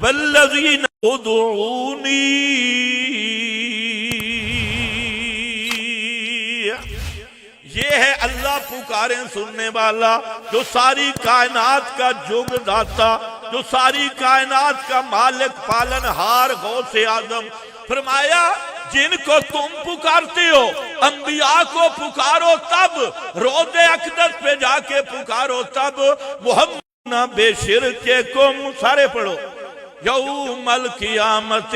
والذین ادعونی، یہ ہے اللہ پکاریں سننے والا، جو ساری کائنات کا جگ داتا، جو ساری کائنات کا مالک پالنہار غوث اعظم۔ فرمایا جن کو تم پکارتے ہو، انبیاء کو پکارو تب، روض اقدس پہ جا کے پکارو تب، محمد بے شرککم، سارے پڑھو، یوم القیامت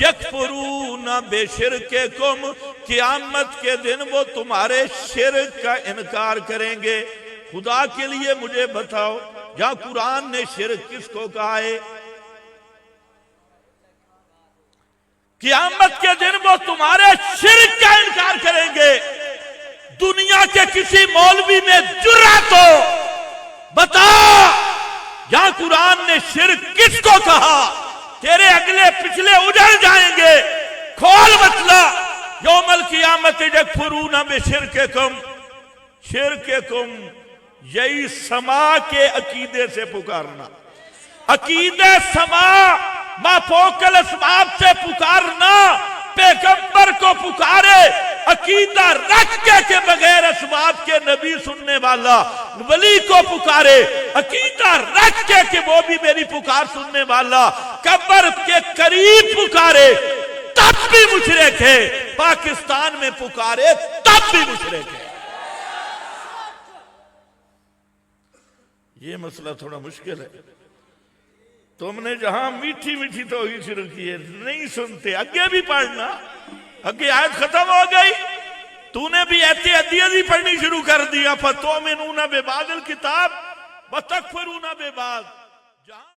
یکفرون بے شرککم، قیامت کے دن وہ تمہارے شرک کا انکار کریں گے۔ خدا کے لیے مجھے بتاؤ جہاں قرآن نے شرک کس کو کہا ہے؟ قیامت کے دن وہ تمہارے شرک کا انکار کریں گے۔ دنیا کے کسی مولوی میں جرأت ہو بتا جہاں قرآن نے شرک کس کو کہا؟ تیرے اگلے پچھلے اجڑ جائیں گے۔ کھول بتلا، یوم القیامت یکفرون بشرککم، شرککم یہی سما کے عقیدے سے پکارنا، عقیدہ سما ما فوق الاسباب سے پکارنا، پیغمبر کو پکارے عقیدہ رکھ کے بغیر اسباب کے نبی سننے والا، ولی کو پکارے عقیدہ رکھ کے کہ وہ بھی میری پکار سننے والا، قبر کے قریب پکارے تب بھی مشرک ہے، پاکستان میں پکارے تب بھی مشرک ہے۔ یہ مسئلہ تھوڑا مشکل ہے۔ تم نے جہاں میٹھی میٹھی توحید شروع کی ہے، نہیں سنتے، اگے بھی پڑھنا، اگے آیت ختم ہو گئی، تو نے بھی ایتی عدیدی پڑھنی شروع کر دیا، فَتُؤْمِنُونَ بِبَعْضِ الْكِتَابِ وَتَكْفُرُونَ بِبَعْضِ۔